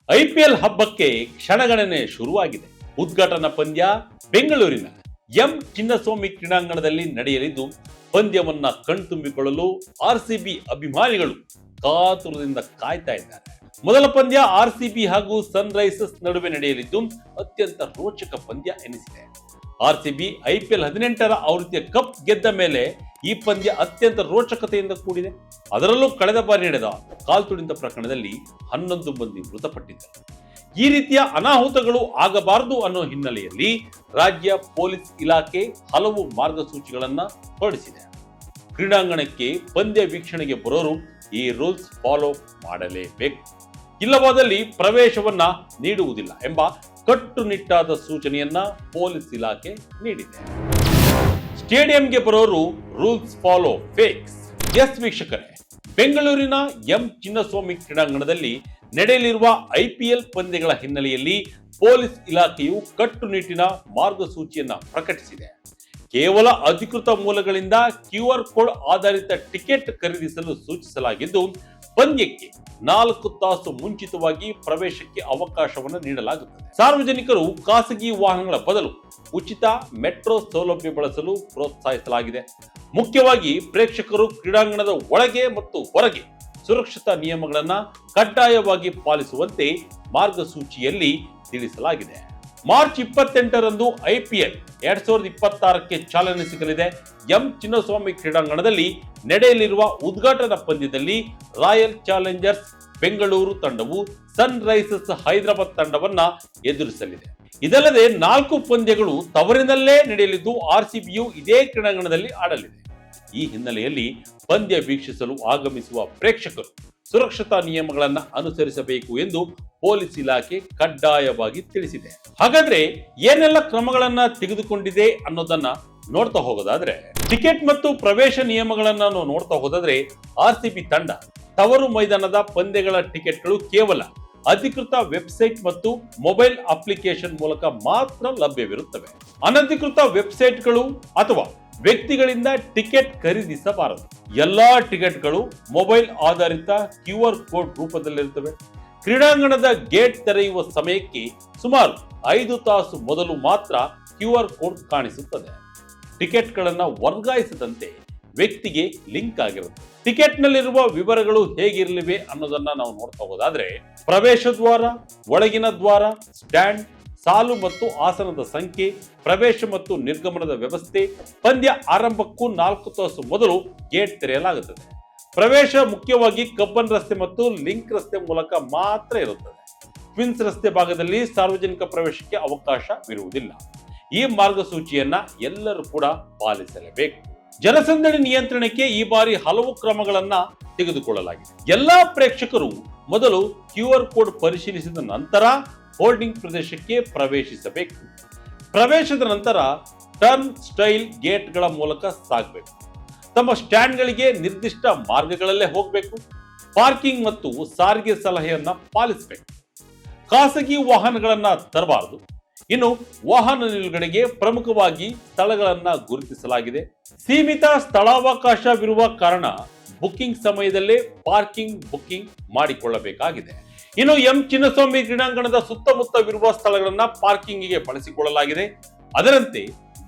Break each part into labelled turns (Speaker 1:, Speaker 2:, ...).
Speaker 1: IPL ಹಬ್ಬಕ್ಕೆ ಕ್ಷಣಗಣನೆ ಶುರುವಾಗಿದೆ. ಉದ್ಘಾಟನಾ ಪಂದ್ಯ ಬೆಂಗಳೂರಿನ ಎಂ ಚಿನ್ನಸ್ವಾಮಿ ಕ್ರೀಡಾಂಗಣದಲ್ಲಿ ನಡೆಯಲಿದ್ದು, ಪಂದ್ಯವನ್ನ ಕಣ್ತುಂಬಿಕೊಳ್ಳಲು ಆರ್ಸಿಬಿ ಅಭಿಮಾನಿಗಳು ಕಾತುರದಿಂದ ಕಾಯ್ತಾ ಇದ್ದಾರೆ. ಮೊದಲ ಪಂದ್ಯ ಆರ್ಸಿಬಿ ಹಾಗೂ ಸನ್ ರೈಸರ್ಸ್ ನಡುವೆ ನಡೆಯಲಿದ್ದು, ಅತ್ಯಂತ ರೋಚಕ ಪಂದ್ಯ ಎನಿಸಿದೆ. ಆರ್ಸಿಬಿ ಐಪಿಎಲ್ 18ರ ಆವೃತ್ತಿಯ ಕಪ್ ಗೆದ್ದ ಮೇಲೆ ಈ ಪಂದ್ಯ ಅತ್ಯಂತ ರೋಚಕತೆಯಿಂದ ಕೂಡಿದೆ. ಅದರಲ್ಲೂ ಕಳೆದ ಬಾರಿ ನಡೆದ ಕಾಲ್ತುಳಿತ ಪ್ರಕರಣದಲ್ಲಿ 11 ಮಂದಿ ಮೃತಪಟ್ಟಿದ್ದರು. ಈ ರೀತಿಯ ಅನಾಹುತಗಳು ಆಗಬಾರದು ಅನ್ನೋ ಹಿನ್ನೆಲೆಯಲ್ಲಿ ರಾಜ್ಯ ಪೊಲೀಸ್ ಇಲಾಖೆ ಹಲವು ಮಾರ್ಗಸೂಚಿಗಳನ್ನ ಹೊರಡಿಸಿದೆ. ಕ್ರೀಡಾಂಗಣಕ್ಕೆ ಪಂದ್ಯ ವೀಕ್ಷಣೆಗೆ ಬರೋರು ಈ ರೂಲ್ಸ್ ಫಾಲೋ ಮಾಡಲೇಬೇಕು, ಇಲ್ಲವಾದಲ್ಲಿ ಪ್ರವೇಶವನ್ನ ನೀಡುವುದಿಲ್ಲ ಎಂಬ ಕಟ್ಟುನಿಟ್ಟಾದ ಸೂಚನೆಯನ್ನ ಪೊಲೀಸ್ ಇಲಾಖೆ ನೀಡಿದೆ. ಸ್ಟೇಡಿಯಂಗೆ ಬರೋರು ರೂಲ್ಸ್ ಫಾಲೋ ಫೇಕ್ಸ್. ಎಸ್ ವೀಕ್ಷಕರೇ, ಬೆಂಗಳೂರಿನ ಎಂ ಚಿನ್ನಸ್ವಾಮಿ ಕ್ರೀಡಾಂಗಣದಲ್ಲಿ ನಡೆಯಲಿರುವ ಐಪಿಎಲ್ ಪಂದ್ಯಗಳ ಹಿನ್ನೆಲೆಯಲ್ಲಿ ಪೊಲೀಸ್ ಇಲಾಖೆಯು ಕಟ್ಟುನಿಟ್ಟಿನ ಮಾರ್ಗಸೂಚಿಯನ್ನ ಪ್ರಕಟಿಸಿದೆ. ಕೇವಲ ಅಧಿಕೃತ ಮೂಲಗಳಿಂದ QR ಕೋಡ್ ಆಧಾರಿತ ಟಿಕೆಟ್ ಖರೀದಿಸಲು ಸೂಚಿಸಲಾಗಿದ್ದು, ಪಂದ್ಯಕ್ಕೆ 4 ತಾಸು ಮುಂಚಿತವಾಗಿ ಪ್ರವೇಶಕ್ಕೆ ಅವಕಾಶವನ್ನು ನೀಡಲಾಗುತ್ತದೆ. ಸಾರ್ವಜನಿಕರು ಖಾಸಗಿ ವಾಹನಗಳ ಬದಲು ಉಚಿತ ಮೆಟ್ರೋ ಸೌಲಭ್ಯ ಬಳಸಲು ಪ್ರೋತ್ಸಾಹಿಸಲಾಗಿದೆ. ಮುಖ್ಯವಾಗಿ ಪ್ರೇಕ್ಷಕರು ಕ್ರೀಡಾಂಗಣದ ಒಳಗೆ ಮತ್ತು ಹೊರಗೆ ಸುರಕ್ಷತಾ ನಿಯಮಗಳನ್ನ ಕಡ್ಡಾಯವಾಗಿ ಪಾಲಿಸುವಂತೆ ಮಾರ್ಗಸೂಚಿಯಲ್ಲಿ ತಿಳಿಸಲಾಗಿದೆ. ಮಾರ್ಚ್ 28ರಂದು ಐಪಿಎಲ್ 2026ಕ್ಕೆ ಚಾಲನೆ ಸಿಗಲಿದೆ. ಎಂ ಚಿನ್ನಸ್ವಾಮಿ ಕ್ರೀಡಾಂಗಣದಲ್ಲಿ ನಡೆಯಲಿರುವ ಉದ್ಘಾಟನಾ ಪಂದ್ಯದಲ್ಲಿ ರಾಯಲ್ ಚಾಲೆಂಜರ್ಸ್ ಬೆಂಗಳೂರು ತಂಡವು ಸನ್ ರೈಸರ್ಸ್ ಹೈದರಾಬಾದ್ ತಂಡವನ್ನ ಎದುರಿಸಲಿದೆ. ಇದಲ್ಲದೆ 4 ಪಂದ್ಯಗಳು ತವರಿನಲ್ಲೇ ನಡೆಯಲಿದ್ದು, ಆರ್ಸಿಬಿಯು ಇದೇ ಕ್ರೀಡಾಂಗಣದಲ್ಲಿ ಆಡಲಿದೆ. ಈ ಹಿನ್ನೆಲೆಯಲ್ಲಿ ಪಂದ್ಯ ವೀಕ್ಷಿಸಲು ಆಗಮಿಸುವ ಪ್ರೇಕ್ಷಕರು ಸುರಕ್ಷತಾ ನಿಯಮಗಳನ್ನು ಅನುಸರಿಸಬೇಕು ಎಂದು ಪೊಲೀಸ್ ಇಲಾಖೆ ಕಡ್ಡಾಯವಾಗಿ ತಿಳಿಸಿದೆ. ಹಾಗಾದ್ರೆ ಏನೆಲ್ಲ ಕ್ರಮಗಳನ್ನ ತೆಗೆದುಕೊಂಡಿದೆ ಅನ್ನೋದನ್ನ ನೋಡ್ತಾ ಹೋಗೋದಾದ್ರೆ, ಟಿಕೆಟ್ ಮತ್ತು ಪ್ರವೇಶ ನಿಯಮಗಳನ್ನ ನೋಡ್ತಾ ಹೋದಾದ್ರೆ, ಆರ್ಸಿಬಿ ತಂಡ ತವರು ಮೈದಾನದ ಪಂದ್ಯಗಳ ಟಿಕೆಟ್ಗಳು ಕೇವಲ ಅಧಿಕೃತ ವೆಬ್ಸೈಟ್ ಮತ್ತು ಮೊಬೈಲ್ ಅಪ್ಲಿಕೇಶನ್ ಮೂಲಕ ಮಾತ್ರ ಲಭ್ಯವಿರುತ್ತವೆ. ಅನಧಿಕೃತ ವೆಬ್ಸೈಟ್ಗಳು ಅಥವಾ ವ್ಯಕ್ತಿಗಳಿಂದ ಟಿಕೆಟ್ ಖರೀದಿಸಬಾರದು. ಎಲ್ಲಾ ಟಿಕೆಟ್ಗಳು ಮೊಬೈಲ್ ಆಧಾರಿತ QR ಕೋಡ್ ರೂಪದಲ್ಲಿರುತ್ತವೆ. ಕ್ರೀಡಾಂಗಣದ ಗೇಟ್ ತೆರೆಯುವ ಸಮಯಕ್ಕೆ ಸುಮಾರು 5 ತಾಸು ಮೊದಲು ಮಾತ್ರ QR ಕೋಡ್ ಕಾಣಿಸುತ್ತದೆ. ಟಿಕೆಟ್ಗಳನ್ನು ವರ್ಗಾಯಿಸದಂತೆ ವ್ಯಕ್ತಿಗೆ ಲಿಂಕ್ ಆಗಿರುತ್ತೆ. ಟಿಕೆಟ್ ನಲ್ಲಿರುವ ವಿವರಗಳು ಹೇಗಿರಲಿವೆ ಅನ್ನೋದನ್ನ ನಾವು ನೋಡ್ತಾ ಹೋದಾದ್ರೆ, ಪ್ರವೇಶ ದ್ವಾರ, ಒಳಗಿನ ದ್ವಾರ, ಸ್ಟ್ಯಾಂಡ್, ಸಾಲು ಮತ್ತು ಆಸನದ ಸಂಖ್ಯೆ, ಪ್ರವೇಶ ಮತ್ತು ನಿರ್ಗಮನದ ವ್ಯವಸ್ಥೆ. ಪಂದ್ಯ ಆರಂಭಕ್ಕೂ 4 ತಾಸು ಮೊದಲು ಗೇಟ್ ತೆರೆಯಲಾಗುತ್ತದೆ. ಪ್ರವೇಶ ಮುಖ್ಯವಾಗಿ ಕಬ್ಬನ್ ರಸ್ತೆ ಮತ್ತು ಲಿಂಕ್ ರಸ್ತೆ ಮೂಲಕ ಮಾತ್ರ ಇರುತ್ತದೆ. ಕ್ವೀನ್ಸ್ ರಸ್ತೆ ಭಾಗದಲ್ಲಿ ಸಾರ್ವಜನಿಕ ಪ್ರವೇಶಕ್ಕೆ ಅವಕಾಶವಿರುವುದಿಲ್ಲ. ಈ ಮಾರ್ಗಸೂಚಿಯನ್ನ ಎಲ್ಲರೂ ಕೂಡ ಪಾಲಿಸಲೇಬೇಕು. ಜನಸಂದಣಿ ನಿಯಂತ್ರಣಕ್ಕೆ ಈ ಬಾರಿ ಹಲವು ಕ್ರಮಗಳನ್ನ ತೆಗೆದುಕೊಳ್ಳಲಾಗಿದೆ. ಎಲ್ಲಾ ಪ್ರೇಕ್ಷಕರು ಮೊದಲು QR ಕೋಡ್ ಪರಿಶೀಲಿಸಿದ ನಂತರ ಹೋರ್ಡಿಂಗ್ ಪ್ರದೇಶಕ್ಕೆ ಪ್ರವೇಶಿಸಬೇಕು. ಪ್ರವೇಶದ ನಂತರ ಟರ್ನ್ ಸ್ಟೈಲ್ ಗೇಟ್ಗಳ ಮೂಲಕ ಸಾಗಬೇಕು. ತಮ್ಮ ಸ್ಟ್ಯಾಂಡ್ಗಳಿಗೆ ನಿರ್ದಿಷ್ಟ ಮಾರ್ಗಗಳಲ್ಲೇ ಹೋಗಬೇಕು. ಪಾರ್ಕಿಂಗ್ ಮತ್ತು ಸಾರಿಗೆ ಸಲಹೆಯನ್ನ ಪಾಲಿಸಬೇಕು. ಖಾಸಗಿ ವಾಹನಗಳನ್ನ ತರಬಾರದು. ಇನ್ನು ವಾಹನ ನಿಲುಗಡೆಗೆ ಪ್ರಮುಖವಾಗಿ ಸ್ಥಳಗಳನ್ನ ಗುರುತಿಸಲಾಗಿದೆ. ಸೀಮಿತ ಸ್ಥಳಾವಕಾಶವಿರುವ ಕಾರಣ ಬುಕಿಂಗ್ ಸಮಯದಲ್ಲೇ ಪಾರ್ಕಿಂಗ್ ಬುಕಿಂಗ್ ಮಾಡಿಕೊಳ್ಳಬೇಕಾಗಿದೆ. ಇನ್ನು ಎಂ ಚಿನ್ನಸ್ವಾಮಿ ಕ್ರೀಡಾಂಗಣದ ಸುತ್ತಮುತ್ತವಿರುವ ಸ್ಥಳಗಳನ್ನ ಪಾರ್ಕಿಂಗ್ಗೆ ಬಳಸಿಕೊಳ್ಳಲಾಗಿದೆ. ಅದರಂತೆ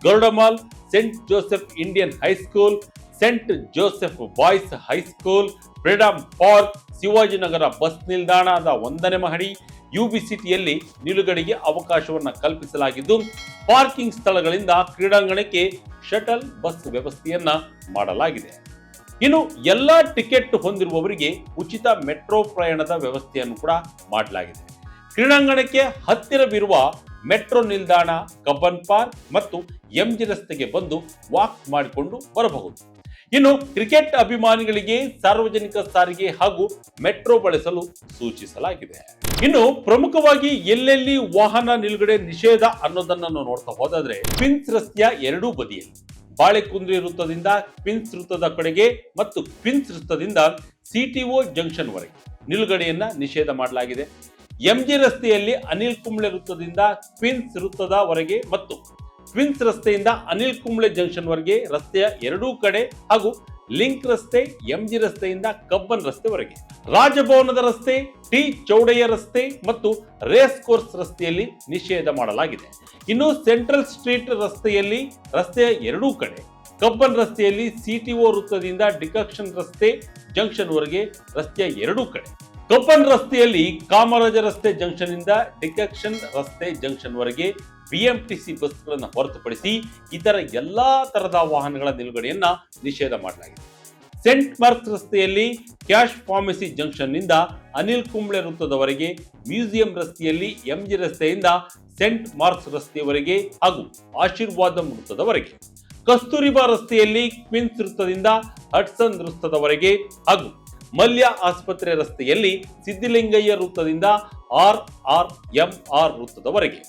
Speaker 1: Garuda Mall, Saint Joseph Indian high school, Saint Joseph boys high school, Freedom Park, Shivajinagar bus ನಿಲ್ದಾಣದ 1ನೇ ಮಹಡಿ, UB ಸಿಟಿಯಲ್ಲಿ ನಿಲುಗಡೆಗೆ ಅವಕಾಶವನ್ನು ಕಲ್ಪಿಸಲಾಗಿದ್ದು, ಪಾರ್ಕಿಂಗ್ ಸ್ಥಳಗಳಿಂದ ಕ್ರೀಡಾಂಗಣಕ್ಕೆ ಶಟಲ್ ಬಸ್ ವ್ಯವಸ್ಥೆಯನ್ನ ಮಾಡಲಾಗಿದೆ. ಇನ್ನು ಎಲ್ಲಾ ಟಿಕೆಟ್ ಹೊಂದಿರುವವರಿಗೆ ಉಚಿತ ಮೆಟ್ರೋ ಪ್ರಯಾಣದ ವ್ಯವಸ್ಥೆಯನ್ನು ಕೂಡ ಮಾಡಲಾಗಿದೆ. ಕ್ರೀಡಾಂಗಣಕ್ಕೆ ಹತ್ತಿರವಿರುವ ಮೆಟ್ರೋ ನಿಲ್ದಾಣ, ಕಬ್ಬನ್ ಪಾರ್ಕ್ ಮತ್ತು MG ರಸ್ತೆಗೆ ಬಂದು ವಾಕ್ ಮಾಡಿಕೊಂಡು ಬರಬಹುದು. ಇನ್ನು ಕ್ರಿಕೆಟ್ ಅಭಿಮಾನಿಗಳಿಗೆ ಸಾರ್ವಜನಿಕ ಸಾರಿಗೆ ಹಾಗೂ ಮೆಟ್ರೋ ಬಳಸಲು ಸೂಚಿಸಲಾಗಿದೆ. ಇನ್ನು ಪ್ರಮುಖವಾಗಿ ಎಲ್ಲೆಲ್ಲಿ ವಾಹನ ನಿಲುಗಡೆ ನಿಷೇಧ ಅನ್ನೋದನ್ನು ನೋಡ್ತಾ ಹೋದಾದ್ರೆ, ಕ್ವೀನ್ಸ್ ರಸ್ತೆಯ ಎರಡೂ ಬದಿಯಲ್ಲಿ ಬಾಳೆಕುಂದ್ರಿ ವೃತ್ತದಿಂದ ಕ್ವೀನ್ಸ್ ವೃತ್ತದ ಕಡೆಗೆ ಮತ್ತು ಕ್ವೀನ್ಸ್ ವೃತ್ತದಿಂದ CTO ಜಂಕ್ಷನ್ ವರೆಗೆ ನಿಲುಗಡೆಯನ್ನ ನಿಷೇಧ ಮಾಡಲಾಗಿದೆ. MG ರಸ್ತೆಯಲ್ಲಿ ಅನಿಲ್ ಕುಂಬ್ಳೆ ವೃತ್ತದಿಂದ ಕ್ವೀನ್ಸ್ ವೃತ್ತದವರೆಗೆ ಮತ್ತು ಕ್ವೀನ್ಸ್ ರಸ್ತೆಯಿಂದ ಅನಿಲ್ ಕುಂಬ್ಳೆ ಜಂಕ್ಷನ್ ವರೆಗೆ ರಸ್ತೆಯ ಎರಡೂ ಕಡೆ ಹಾಗೂ ಲಿಂಕ್ ರಸ್ತೆ MG ರಸ್ತೆಯಿಂದ ಕಬ್ಬನ್ ರಸ್ತೆವರೆಗೆ ರಾಜಭವನದ ರಸ್ತೆ, ಟಿ ಚೌಡಯ್ಯ ರಸ್ತೆ ಮತ್ತು ರೇಸ್ ಕೋರ್ಸ್ ರಸ್ತೆಯಲ್ಲಿ ನಿಷೇಧ ಮಾಡಲಾಗಿದೆ. ಇನ್ನು ಸೆಂಟ್ರಲ್ ಸ್ಟ್ರೀಟ್ ರಸ್ತೆಯ ಎರಡೂ ಕಡೆ, ಕಬ್ಬನ್ ರಸ್ತೆಯಲ್ಲಿ ಸಿಟಿಒ ವೃತ್ತದಿಂದ ಡಿಕಕ್ಷನ್ ರಸ್ತೆ ಜಂಕ್ಷನ್ ವರೆಗೆ ರಸ್ತೆಯ ಎರಡೂ ಕಡೆ, ಕಬ್ಬನ್ ರಸ್ತೆಯಲ್ಲಿ ಕಾಮರಾಜ ರಸ್ತೆ ಜಂಕ್ಷನ್ ಇಂದ ಡಿಕಕ್ಷನ್ ರಸ್ತೆ ಜಂಕ್ಷನ್ ವರೆಗೆ ಬಿಎಂಟಿಸಿ ಬಸ್ಗಳನ್ನು ಹೊರತುಪಡಿಸಿ ಇತರ ಎಲ್ಲಾ ತರಹದ ವಾಹನಗಳ ನಿಲುಗಡೆಯನ್ನ ನಿಷೇಧ ಮಾಡಲಾಗಿದೆ. ಸೆಂಟ್ ಮಾರ್ಕ್ಸ್ ರಸ್ತೆಯಲ್ಲಿ ಕ್ಯಾಶ್ ಫಾರ್ಮಸಿ ಜಂಕ್ಷನ್ ನಿಂದ ಅನಿಲ್ ಕುಂಬ್ಳೆ ವೃತ್ತದವರೆಗೆ, ಮ್ಯೂಸಿಯಂ ರಸ್ತೆಯಲ್ಲಿ ಎಂಜಿ ರಸ್ತೆಯಿಂದ ಸೆಂಟ್ ಮಾರ್ಕ್ಸ್ ರಸ್ತೆಯವರೆಗೆ ಹಾಗೂ ಆಶೀರ್ವಾದಂ ವೃತ್ತದವರೆಗೆ, ಕಸ್ತೂರಿಬಾ ರಸ್ತೆಯಲ್ಲಿ ಕ್ವಿನ್ಸ್ ವೃತ್ತದಿಂದ ಹಡ್ಸನ್ ವೃತ್ತದವರೆಗೆ ಹಾಗೂ ಮಲ್ಯ ಆಸ್ಪತ್ರೆ ರಸ್ತೆಯಲ್ಲಿ ಸಿದ್ಧಲಿಂಗಯ್ಯ ವೃತ್ತದಿಂದ RRMR ವೃತ್ತದವರೆಗೆ,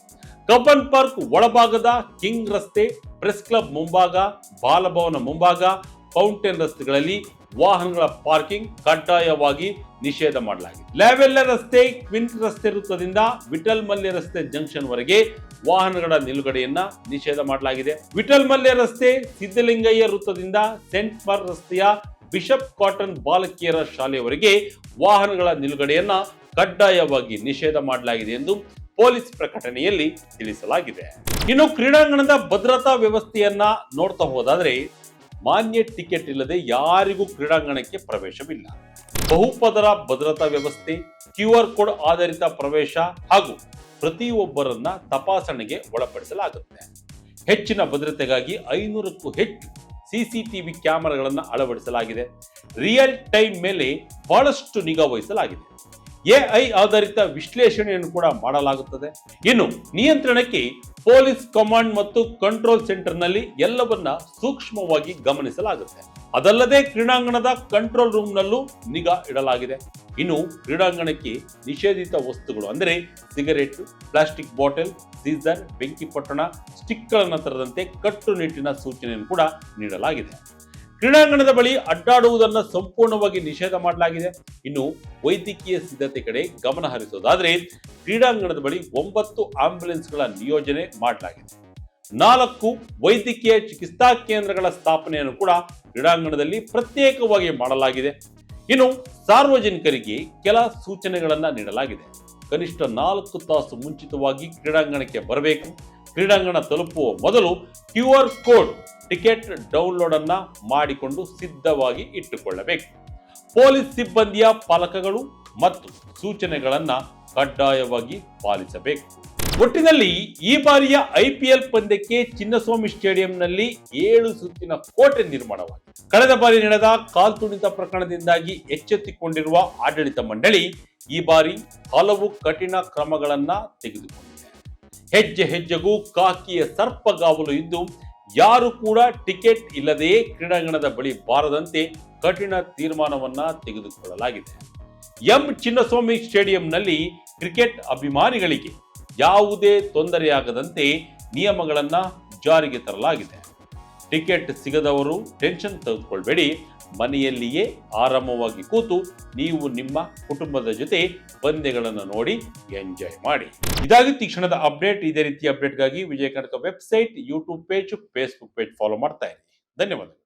Speaker 1: ಕಬ್ಬನ್ ಪಾರ್ಕ್ ಒಳಭಾಗದ ಕಿಂಗ್ ರಸ್ತೆ, ಪ್ರೆಸ್ ಕ್ಲಬ್ ಮುಂಭಾಗ, ಬಾಲಭವನ ಮುಂಭಾಗ, ಫೌಂಟೇನ್ ರಸ್ತೆಗಳಲ್ಲಿ ವಾಹನಗಳ ಪಾರ್ಕಿಂಗ್ ಕಡ್ಡಾಯವಾಗಿ ನಿಷೇಧ ಮಾಡಲಾಗಿದೆ. ಲ್ಯಾವೆಲ್ಲ ರಸ್ತೆ, ಕ್ವಿನ್ಸ್ ರಸ್ತೆ ವೃತ್ತದಿಂದ ವಿಠಲ್ ಮಲ್ಯ ರಸ್ತೆ ಜಂಕ್ಷನ್ ವರೆಗೆ ವಾಹನಗಳ ನಿಲುಗಡೆಯನ್ನ ನಿಷೇಧ ಮಾಡಲಾಗಿದೆ. ವಿಠಲ್ ಮಲ್ಯ ರಸ್ತೆ, ಸಿದ್ಧಲಿಂಗಯ್ಯ ವೃತ್ತದಿಂದ ಸೆಂಟ್ ಮಾರ್ಕ್ ರಸ್ತೆಯ ಬಿಷಪ್ ಕಾಟನ್ ಬಾಲಕಿಯರ ಶಾಲೆಯವರೆಗೆ ವಾಹನಗಳ ನಿಲುಗಡೆಯನ್ನ ಕಡ್ಡಾಯವಾಗಿ ನಿಷೇಧ ಮಾಡಲಾಗಿದೆ ಎಂದು ಪೊಲೀಸ್ ಪ್ರಕಟಣೆಯಲ್ಲಿ ತಿಳಿಸಲಾಗಿದೆ. ಇನ್ನು ಕ್ರೀಡಾಂಗಣದ ಭದ್ರತಾ ವ್ಯವಸ್ಥೆಯನ್ನ ನೋಡ್ತಾ ಹೋದಾದ್ರೆ, ಮಾನ್ಯ ಟಿಕೆಟ್ ಇಲ್ಲದೆ ಯಾರಿಗೂ ಕ್ರೀಡಾಂಗಣಕ್ಕೆ ಪ್ರವೇಶವಿಲ್ಲ. ಬಹುಪದರ ಭದ್ರತಾ ವ್ಯವಸ್ಥೆ, QR ಕೋಡ್ ಆಧಾರಿತ ಪ್ರವೇಶ ಹಾಗೂ ಪ್ರತಿಯೊಬ್ಬರನ್ನ ತಪಾಸಣೆಗೆ ಒಳಪಡಿಸಲಾಗುತ್ತೆ. ಹೆಚ್ಚಿನ ಭದ್ರತೆಗಾಗಿ 500ಕ್ಕೂ ಹೆಚ್ಚು CCTV ಕ್ಯಾಮೆರಾಗಳನ್ನು ಅಳವಡಿಸಲಾಗಿದೆ. ರಿಯಲ್ ಟೈಮ್ ಮೇಲೆ ಬಹಳಷ್ಟು ನಿಗಾ ವಹಿಸಲಾಗಿದೆ. AI ಆಧಾರಿತ ವಿಶ್ಲೇಷಣೆಯನ್ನು ಕೂಡ ಮಾಡಲಾಗುತ್ತದೆ. ಇನ್ನು ನಿಯಂತ್ರಣಕ್ಕೆ ಪೊಲೀಸ್ ಕಮಾಂಡ್ ಮತ್ತು ಕಂಟ್ರೋಲ್ ಸೆಂಟರ್ನಲ್ಲಿ ಎಲ್ಲವನ್ನ ಸೂಕ್ಷ್ಮವಾಗಿ ಗಮನಿಸಲಾಗುತ್ತೆ. ಅದಲ್ಲದೆ ಕ್ರೀಡಾಂಗಣದ ಕಂಟ್ರೋಲ್ ರೂಮ್ ನಲ್ಲೂ ನಿಗಾ ಇಡಲಾಗಿದೆ. ಇನ್ನು ಕ್ರೀಡಾಂಗಣಕ್ಕೆ ನಿಷೇಧಿತ ವಸ್ತುಗಳು ಅಂದರೆ ಸಿಗರೇಟ್, ಪ್ಲಾಸ್ಟಿಕ್ ಬಾಟಲ್, ಸೀಸರ್, ಬೆಂಕಿ ಪೊಟ್ಟಣ, ಸ್ಟಿಕ್ಗಳನ್ನು ತರದಂತೆ ಕಟ್ಟುನಿಟ್ಟಿನ ಸೂಚನೆಯನ್ನು ಕೂಡ ನೀಡಲಾಗಿದೆ. ಕ್ರೀಡಾಂಗಣದ ಬಳಿ ಅಡ್ಡಾಡುವುದನ್ನು ಸಂಪೂರ್ಣವಾಗಿ ನಿಷೇಧ ಮಾಡಲಾಗಿದೆ. ಇನ್ನು ವೈದ್ಯಕೀಯ ಸಿದ್ಧತೆ ಕಡೆ ಗಮನ ಹರಿಸೋದಾದ್ರೆ, ಕ್ರೀಡಾಂಗಣದ ಬಳಿ 9 ಆಂಬ್ಯುಲೆನ್ಸ್ಗಳ ನಿಯೋಜನೆ ಮಾಡಲಾಗಿದೆ. 4 ವೈದ್ಯಕೀಯ ಚಿಕಿತ್ಸಾ ಕೇಂದ್ರಗಳ ಸ್ಥಾಪನೆಯನ್ನು ಕೂಡ ಕ್ರೀಡಾಂಗಣದಲ್ಲಿ ಪ್ರತ್ಯೇಕವಾಗಿ ಮಾಡಲಾಗಿದೆ. ಇನ್ನು ಸಾರ್ವಜನಿಕರಿಗೆ ಕೆಲ ಸೂಚನೆಗಳನ್ನ ನೀಡಲಾಗಿದೆ. ಕನಿಷ್ಠ 4 ತಾಸು ಮುಂಚಿತವಾಗಿ ಕ್ರೀಡಾಂಗಣಕ್ಕೆ ಬರಬೇಕು. ಕ್ರೀಡಾಂಗಣ ತಲುಪುವ ಮೊದಲು QR ಕೋಡ್ ಟಿಕೆಟ್ ಡೌನ್ಲೋಡ್ ಅನ್ನ ಮಾಡಿಕೊಂಡು ಸಿದ್ಧವಾಗಿ ಇಟ್ಟುಕೊಳ್ಳಬೇಕು. ಪೊಲೀಸ್ ಸಿಬ್ಬಂದಿಯ ಫಲಕಗಳು ಮತ್ತು ಸೂಚನೆಗಳನ್ನ ಕಡ್ಡಾಯವಾಗಿ ಪಾಲಿಸಬೇಕು. ಒಟ್ಟಿನಲ್ಲಿ ಈ ಬಾರಿಯ IPL ಪಂದ್ಯಕ್ಕೆ ಚಿನ್ನಸ್ವಾಮಿ ಸ್ಟೇಡಿಯಂನಲ್ಲಿ 7 ಸುತ್ತಿನ ಕೋಟೆ ನಿರ್ಮಾಣವಾಗಿದೆ. ಕಳೆದ ಬಾರಿ ನಡೆದ ಕಾಲ್ತುಣಿತ ಪ್ರಕರಣದಿಂದಾಗಿ ಎಚ್ಚೆತ್ತುಕೊಂಡಿರುವ ಆಡಳಿತ ಮಂಡಳಿ ಈ ಬಾರಿ ಹಲವು ಕಠಿಣ ಕ್ರಮಗಳನ್ನ ತೆಗೆದುಕೊಂಡಿದೆ. ಹೆಜ್ಜೆ ಹೆಜ್ಜೆಗೂ ಕಾಕಿಯ ಸರ್ಪಗಾವಲು ಇದ್ದು, ಯಾರು ಕೂಡ ಟಿಕೆಟ್ ಇಲ್ಲದೆಯೇ ಕ್ರೀಡಾಂಗಣದ ಬಳಿ ಬಾರದಂತೆ ಕಠಿಣ ತೀರ್ಮಾನವನ್ನ ತೆಗೆದುಕೊಳ್ಳಲಾಗಿದೆ. ಚಿನ್ನಸ್ವಾಮಿ ಸ್ಟೇಡಿಯಂನಲ್ಲಿ ಕ್ರಿಕೆಟ್ ಅಭಿಮಾನಿಗಳಿಗೆ ಯಾವುದೇ ತೊಂದರೆಯಾಗದಂತೆ ನಿಯಮಗಳನ್ನ ಜಾರಿಗೆ ತರಲಾಗಿದೆ. ಟಿಕೆಟ್ ಸಿಗದವರು ಟೆನ್ಷನ್ ತೆಗೆದುಕೊಳ್ಬೇಡಿ. ಮನೆಯಲ್ಲಿಯೇ ಆರಾಮವಾಗಿ ಕೂತು ನೀವು ನಿಮ್ಮ ಕುಟುಂಬದ ಜೊತೆ ಪಂದ್ಯಗಳನ್ನು ನೋಡಿ ಎಂಜಾಯ್ ಮಾಡಿ. ಇದಾಗಿತ್ತು ಈ ಕ್ಷಣದ ಅಪ್ಡೇಟ್. ಇದೇ ರೀತಿಯ ಅಪ್ಡೇಟ್ಗಾಗಿ Vijaya Karnataka website, YouTube page, Facebook page follow ಮಾಡ್ತಾ ಇರಿ. ಧನ್ಯವಾದಗಳು.